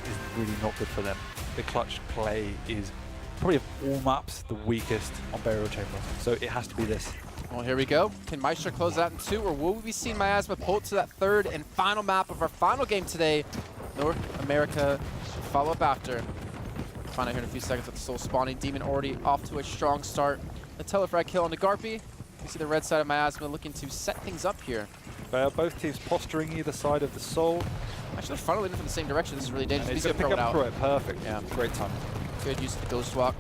is really not good for them. The clutch play is probably of all maps the weakest on Burial Chamber. So it has to be this. Well, here we go. Can myztro close that in 2, or will we be seeing Miasma pull it to that 3rd and final map of our final game today? North America follow up after. Find out here in a few seconds with the soul spawning. Demon already off to a strong start. The telefrag kill on the Garpy. You see the red side of Miasma looking to set things up here. Both teams posturing either side of the soul. Actually, they're funneling from the same direction. This is really dangerous. He's He's going going to to pick throw it up out. throw it. Perfect. Yeah. Great time. Good use of the ghost walk.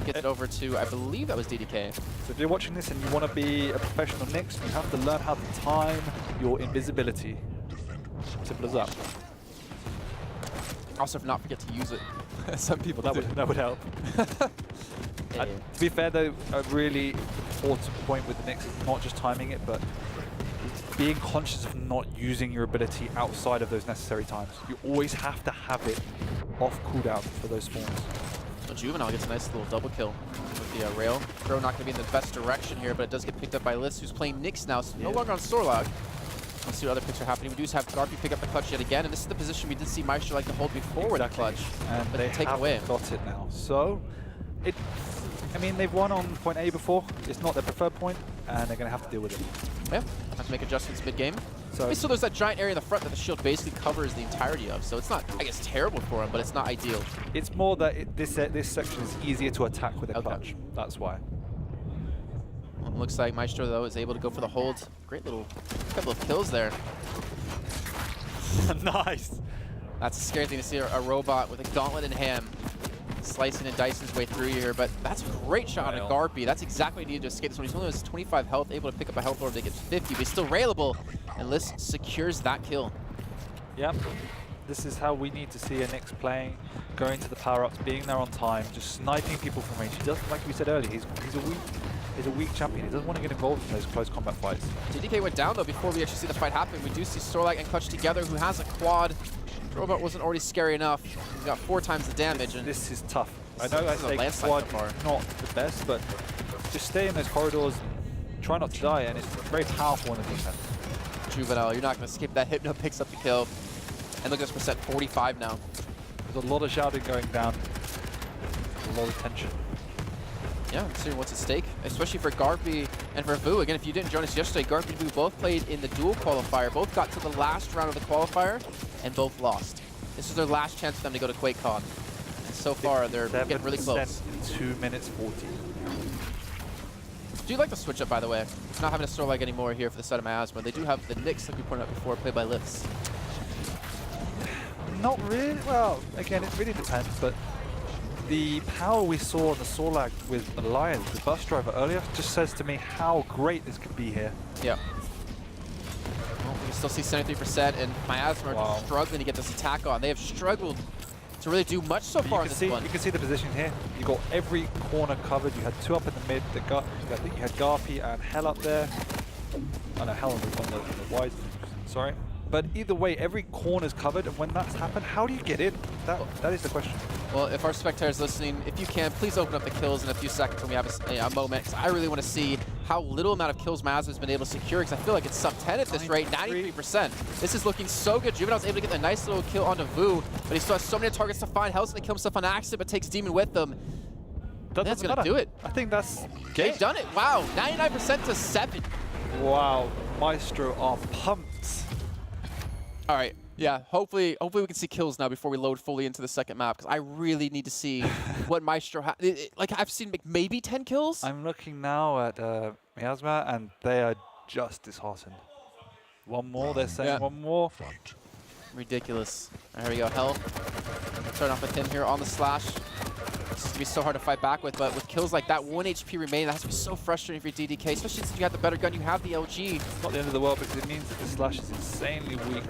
Gets it over to, I believe that was DDK. So if you're watching this and you want to be a professional Nyx, you have to learn how to time your invisibility. Simple as that. Also, not forget to use it. Some people That would help. Yeah. To be fair though, a really important point with the Nyx is not just timing it, but being conscious of not using your ability outside of those necessary times. You always have to have it off cooldown for those spawns. So Juvenile gets a nice little double kill with the rail. Throw not going to be in the best direction here, but it does get picked up by Liss, who's playing Nyx now, so no longer on Sorlog. Let's see what other picks are happening. We do have Garpy pick up the clutch yet again, and this is the position we did see myztro like to hold before with the clutch, and but they take it away. got it now. So, I mean, they've won on point A before. It's not their preferred point, and they're going to have to deal with it. Yeah, have to make adjustments mid-game. So, So there's that giant area in the front that the shield basically covers the entirety of, so it's not, I guess, terrible for him, but it's not ideal. it's more that this section is easier to attack with a Okay. clutch. That's why. Well, it looks like myztro, though, is able to go for the hold. Great little couple of kills there. Nice. That's a scary thing to see, a robot with a gauntlet in hand slicing and dicing his way through here, but that's a great shot on a Garpy. That's exactly what he needed to escape this one. He's only has 25 health, able to pick up a health orb that gets 50, but he's still railable, and Liss secures that kill. Yep. This is how we need to see a Nyx playing, going to the power-ups, being there on time, just sniping people from range. He doesn't, like we said earlier, he's a weak champion. He doesn't want to get involved in those close combat fights. DDK went down, though, before we actually see the fight happen. We do see Sorlag and Clutch together, who has a quad. Robot wasn't already scary enough. He's got 4 times the damage. And This is tough. I know I This is a say landslide quad so far. not the best, but just stay in those corridors, try not to die, and it's very powerful in the defense. Juvenile, you're not going to skip that. Hypno picks up the kill. And look at this, we're set 45 now. There's a lot of shouting going down, a lot of tension. Yeah, I'm seeing what's at stake, especially for Garpy and for Vu. Again, if you didn't join us yesterday, Garpy and Vu both played in the dual qualifier, both got to the last round of the qualifier, and both lost. This is their last chance for them to go to QuakeCon. And so far, they're getting really close. In 2 minutes 40. Do you like the switch up, by the way? Not having a Sorlag anymore here for the side of Miasma. They do have the Nyx, like we pointed out before, played by Liss. Not really. Well, again, it really depends, but the power we saw on the Sorlag with Alliance, the bus driver earlier, just says to me how great this could be here. Yeah. Well, we can still see 73%, and Miasma are just struggling to get this attack on. They have struggled to really do much so far in this one. You can see the position here. You got every corner covered. You had 2 up in the mid. You had Garpy and Hell up there. Oh no, Hell on the wide. Sorry. But either way, every corner's covered, and when that's happened, how do you get in? That is the question. Well, if our spectators listening, if you can, please open up the kills in a few seconds when we have a moment, because I really want to see how little amount of kills Miasma has been able to secure, because I feel like it's sub 10 at this rate, 93%. This is looking so good. Juvenile's able to get a nice little kill onto Vu, but he still has so many targets to find. Hell's going to kill himself on accident, but takes Demon with them. That's going to do it. I think that's... They've done it. Wow, 99% to 7. Wow, myztro are pumped. All right. Yeah, hopefully we can see kills now before we load fully into the second map, because I really need to see what myztro like, I've seen maybe 10 kills. I'm looking now at Miasma, and they are just disheartened. One more, they're saying one more. Ridiculous. All right, here we go. Hell. Starting off with him here on the slash. This is going to be so hard to fight back with, but with kills like that, 1 HP remaining, that has to be so frustrating for your DDK, especially since you have the better gun, you have the LG. It's not the end of the world, because it means that the slash is insanely weak.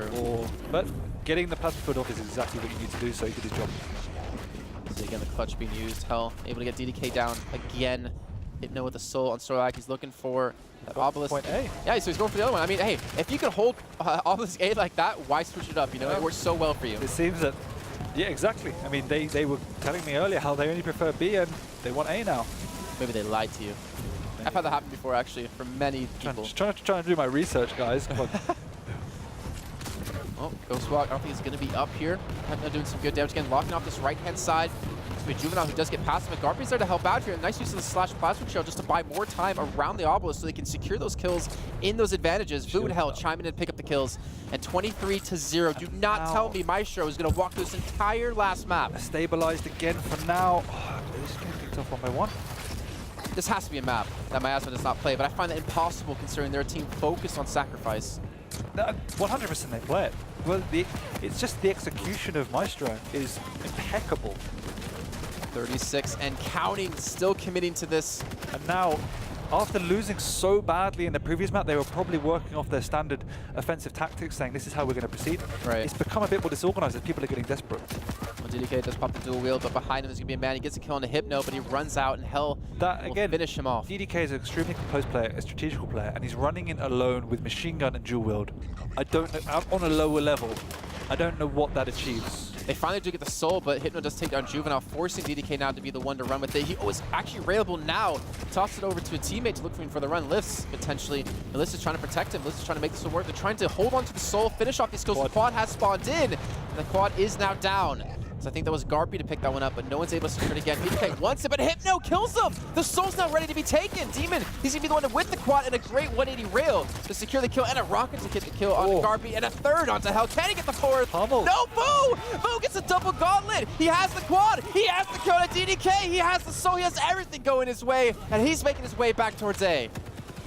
But getting the passive foot off is exactly what you need to do, so he did his job. So again, the clutch being used. Hell, able to get DDK down again. Hypno with the soul on Sorag. He's looking for the obelisk. Point A. Yeah, so he's going for the other one. I mean, hey, if you could hold obelisk A like that, why switch it up? You know, it works so well for you. It seems that, yeah, exactly. I mean, they were telling me earlier how they only prefer B and they want A now. Maybe they lied to you. Maybe. I've had that happen before, actually, for many people. Trying to do my research, guys. Come on. Oh, Ghostwalk, I don't think he's going to be up here. Hypno doing some good damage again, locking off this right-hand side. It's going to be Juvenile who does get past him. Garpy's there to help out here. Nice use of the slash plasma shell just to buy more time around the obelisk so they can secure those kills in those advantages. Vu and Hell chime in and pick up the kills. And 23-0. Do not tell me myztro is going to walk through this entire last map. Stabilized again for now. Oh, this game picked up 1 by 1. This has to be a map that Miasma does not play, but I find that impossible considering they're a team focused on sacrifice. 100% they play it. Well, it's just the execution of myztro is impeccable. 36 and counting, still committing to this. And now, after losing so badly in the previous map, they were probably working off their standard offensive tactics, saying this is how we're going to proceed. Right. It's become a bit more disorganized as people are getting desperate. Well, DDK does pop the dual wield, but behind him is going to be a man. He gets a kill on the Hypno, but he runs out and Hell will finish him off. DDK is an extremely composed player, a strategical player, and he's running in alone with machine gun and dual wield. I don't know, on a lower level, I don't know what that achieves. They finally do get the soul, but Hypno does take down Juvenile, forcing DDK now to be the one to run with it. He is actually railable now. Toss it over to a teammate to look for him for the run. Lifts, potentially. Lifts is trying to protect him. Lifts is trying to make this work. They're trying to hold on to the soul, finish off these kills. The quad has spawned in, and the quad is now down. So I think that was Garpy to pick that one up, but no one's able to secure it again. DDK wants it, but Hypno kills him! The soul's not ready to be taken! Demon, he's gonna be the one with the quad and a great 180 rail to secure the kill, and a rocket to get the kill onto Garpy, and a third onto Hell. Can he get the fourth? Pummel. No, Vu! Vu gets a double gauntlet! He has the quad! He has the kill to DDK! He has the soul! He has everything going his way, and he's making his way back towards A.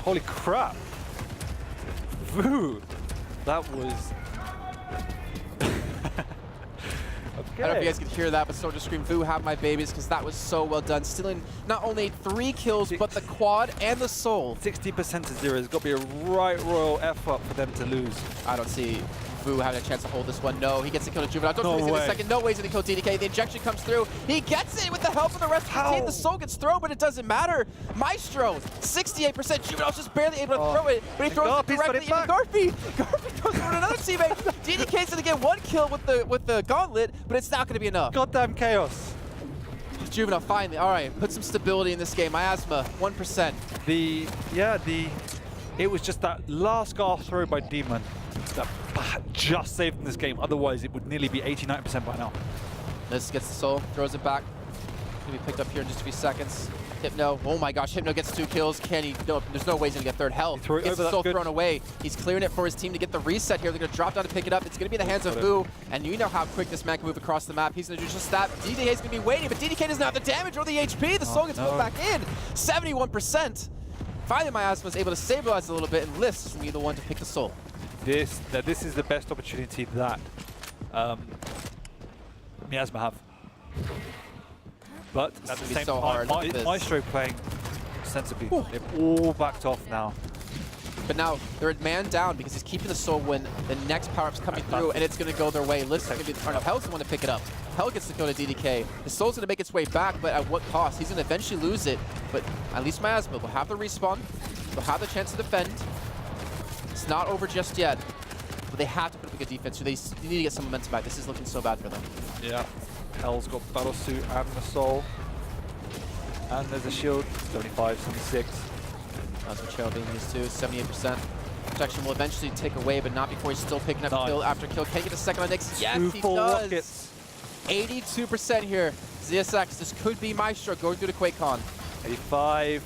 Holy crap. Vu. That was... I don't know if you guys can hear that, but so just scream, Vu, have my babies, because that was so well done. Stealing not only 3 kills, but the quad and the soul. 60% to 0. It's got to be a right royal effort for them to lose. I don't see Vu having a chance to hold this one. No, he gets the kill to Juvenile. Don't No in way. a second. No way he's going to kill DDK. The injection comes through. He gets it with the help of the rest of the team. The soul gets thrown, but it doesn't matter. myztro, 68%. Juvenile's just barely able to throw it, but he throws it directly into Garpy. Garpy throws it to another teammate. DDK's going to get 1 kill with the gauntlet, but it's not going to be enough. Goddamn chaos. Juvenile finally, all right, put some stability in this game. Miasma, 1%. It was just that last gasp throw by Demon that just saved in this game. Otherwise, it would nearly be 89% by now. This gets the soul, throws it back. Gonna be picked up here in just a few seconds. Hypno, oh my gosh, Hypno gets 2 kills. Can he? No, there's no way he's gonna get third. Hell, gets the soul thrown away. He's clearing it for his team to get the reset here. They're gonna drop down to pick it up. It's gonna be in the hands of Vu, and you know how quick this man can move across the map. He's gonna do just that. DDK's gonna be waiting, but DDK doesn't have the damage or the HP. The soul gets pulled back in, 71%. Finally, Miasma is able to stabilize a little bit, and Lifts is gonna be the one to pick the soul. This is the best opportunity that Miasma have. But at the same time, myztro playing sensibly. They've all backed off now. But now they're a man down because he's keeping the soul when the next power-up's coming through, and it's going to go their way. Lifts is going to be the front of Hell's the one to pick it up. Hell gets to go to DDK. The soul's going to make its way back, but at what cost? He's going to eventually lose it, but at least Miasma will have the respawn. They'll have the chance to defend. It's not over just yet, but they have to put up a good defense. So they need to get some momentum back. This is looking so bad for them. Yeah. Hell's got battle suit and the soul. And there's a shield, 75, 76. That's what Cheryl being used to, 78%. Protection will eventually take away, but not before he's still picking up kill after kill. Can he get a second on Nyx? Yes, he does. Rockets. 82% here. ZSX, this could be myztro going through the QuakeCon. 85.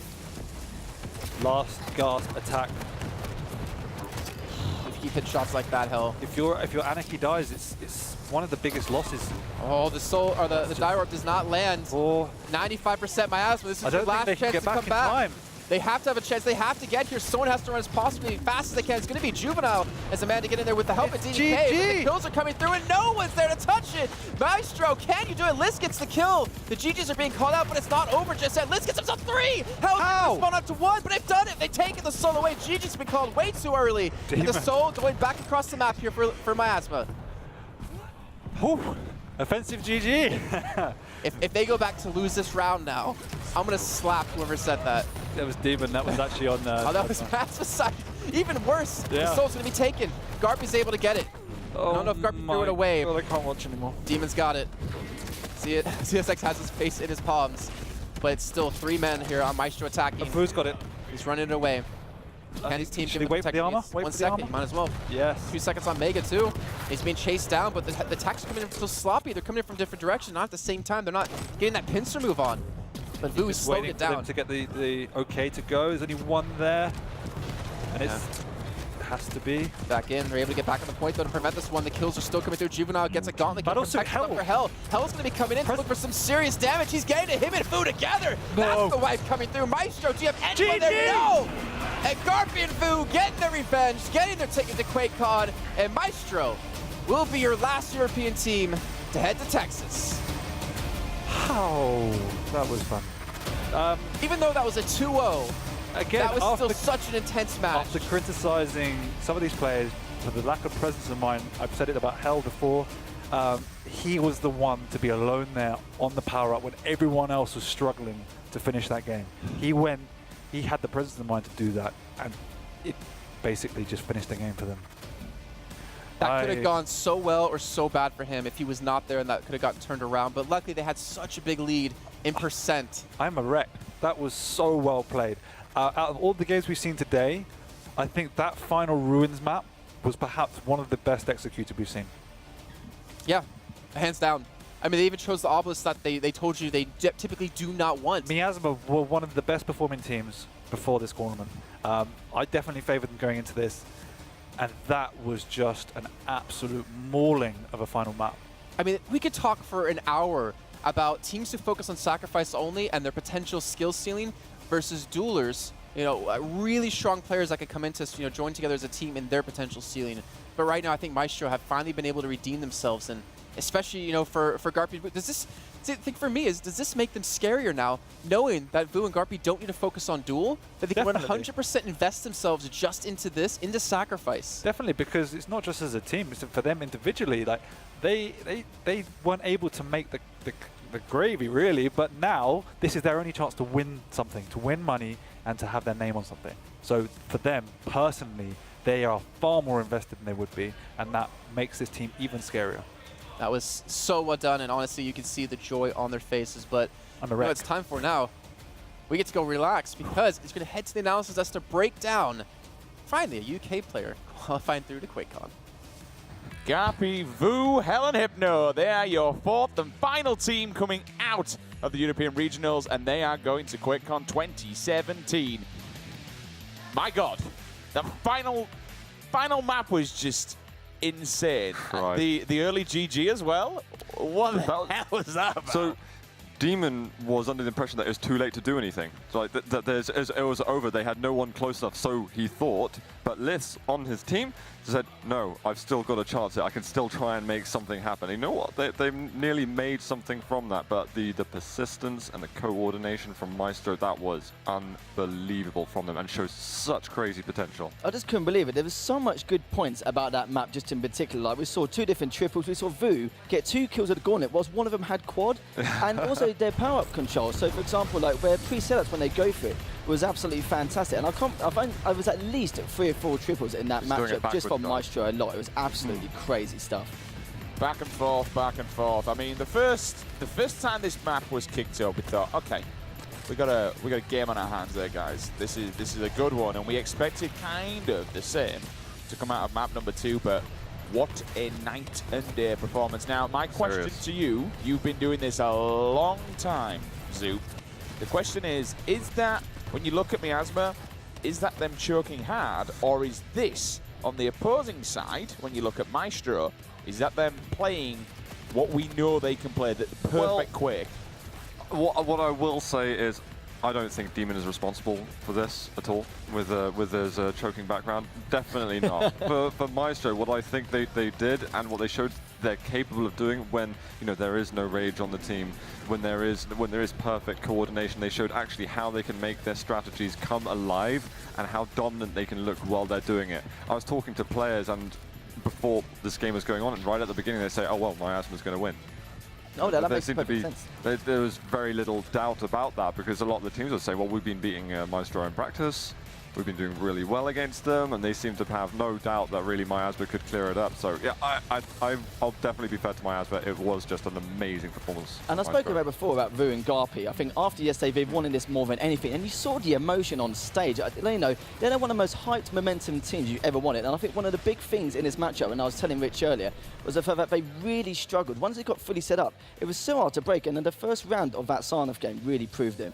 Last gasp attack. If you keep hitting shots like that, Hell. If your Anarchy dies, it's one of the biggest losses. Oh, the soul or the die warp does not land. 95% Miasma. This is your last chance to come back. They have to have a chance. They have to get here. Someone has to run as possibly fast as they can. It's going to be Juvenile as a man to get in there with the help of DDK. The kills are coming through and no one's there to touch it. myztro, can you do it? Liz gets the kill. The GGs are being called out, but it's not over just yet. Liz gets himself 3. How? Spawn up to 1, but they've done it. They've taken the soul away. GG's been called way too early. And the soul going back across the map here for Miasma. Offensive GG. If they go back to lose this round now, I'm going to slap whoever said that. That was Demon. That was actually on. Oh, that was Matt's side. Even worse. Yeah. The soul's going to be taken. Garpy's able to get it. I don't know if Garpy threw it away. God, I can't watch anymore. Demon's got it. See it? CSX has his face in his palms. But it's still 3 men here on myztro attacking. Fu's got it. He's running it away. Can his team should give he him wait for the armor? techniques? Wait 1 for the second. armor? Might as well. Yes. 2 seconds on Mega too. He's being chased down, but the attacks are coming in so sloppy. They're coming in from different directions. Not at the same time. They're not getting that pincer move on. But Vu is Just slowing waiting it for them down. to get the okay to go. There's only one there. And it has to be. Back in. They're able to get back on the point though to prevent this one. The kills are still coming through. Juvenile gets a gauntlet. But also protection up Hell. for Hell. Hell's going to be coming in to look for some serious damage. He's getting to him and Vu together. That's the wife coming through. myztro, do you have anyone there? No! And Garpy and Vu getting their revenge, getting their ticket to QuakeCon, and myztro will be your last European team to head to Texas. How? That was fun. Even though that was a 2-0, Again, that was after, still such an intense match. after criticizing some of these players for the lack of presence of mind, I've said it about Hell before, he was the one to be alone there on the power-up when everyone else was struggling to finish that game. He had the presence of mind to do that, and it basically just finished the game for them. That could have gone so well or so bad for him if he was not there, and that could have gotten turned around. But luckily, they had such a big lead in percent. I'm a wreck. That was so well played. Out of all the games we've seen today, I think that final Ruins map was perhaps one of the best executed we've seen. Yeah, hands down. I mean, they even chose the obelisk that they told you they typically do not want. Miasma were one of the best performing teams before this tournament. I definitely favored them going into this, and that was just an absolute mauling of a final map. I mean, we could talk for an hour about teams who focus on sacrifice only and their potential skill ceiling versus duelers, you know, really strong players that could come into, you know, join together as a team in their potential ceiling. But right now, I think myztro have finally been able to redeem themselves, and especially, you know, for Garpy. Does this, the thing for me is, does this make them scarier now, knowing that Vu and Garpy don't need to focus on duel, that they can 100% invest themselves just into this, into sacrifice? Definitely, because it's not just as a team, it's for them individually. Like they weren't able to make the gravy really, but now this is their only chance to win something, to win money and to have their name on something. So for them personally, they are far more invested than they would be, and that makes this team even scarier. That was so well done, and honestly, you can see the joy on their faces. But I'm a you know, wreck. it's time for now. We get to go relax because it's going to head to the analysis as to break down, finally, a UK player qualifying through to QuakeCon. Garpy, Vu, Hell and Hypno. They are your 4th and final team coming out of the European Regionals, and they are going to QuakeCon 2017. My God, the final map was just insane. Right. The early GG as well. What the hell was that about? So, Demon was under the impression that it was too late to do anything. So like it was over. They had no one close enough, so he thought. But Liss on his team said, "No, I've still got a chance here. I can still try and make something happen." You know what? They nearly made something from that. But the persistence and the coordination from myztro, that was unbelievable from them and shows such crazy potential. I just couldn't believe it. There was so much good points about that map just in particular. Like we saw 2 different triples. We saw Vu get 2 kills at the gauntlet whilst one of them had quad. And also their power-up control. So for example, like where pre-setups when they go for it was absolutely fantastic. And I was at least 3 or 4 triples in that matchup just from myztro a lot. It was absolutely crazy stuff. Back and forth, back and forth. I mean, the first time this map was kicked up, we thought, okay, we got a game on our hands there, guys. This is a good one, and we expected kind of the same to come out of map number 2, but what a night and day performance. Now, my question to you, you've been doing this a long time, Zoop. The question is that, when you look at Miasma, is that them choking hard, or is this, on the opposing side, when you look at myztro, is that them playing what we know they can play, the perfect Quake? What I will say is, I don't think Demon is responsible for this at all, with his choking background. Definitely not. For myztro, what I think they did and what they showed they're capable of doing when, you know, there is no rage on the team, when there is perfect coordination, they showed actually how they can make their strategies come alive and how dominant they can look while they're doing it. I was talking to players, and before this game was going on, and right at the beginning they say, oh well, Miasma's going to win. Oh, that There makes seemed to perfect be sense. there was very little doubt about that, because a lot of the teams would say, well, we've been beating myztro in practice. We've been doing really well against them, and they seem to have no doubt that really miasma could clear it up. So yeah, I'll definitely be fair to miasma. It was just an amazing performance. And I spoke about before about Vu and Garpy. I think after yesterday, they've wanted this more than anything. And you saw the emotion on stage. You know, they're one of the most hyped momentum teams you ever wanted. And I think one of the big things in this matchup, and I was telling Rich earlier, was the fact that they really struggled. Once they got fully set up, it was so hard to break. And then the first round of that Sarnath game really proved it.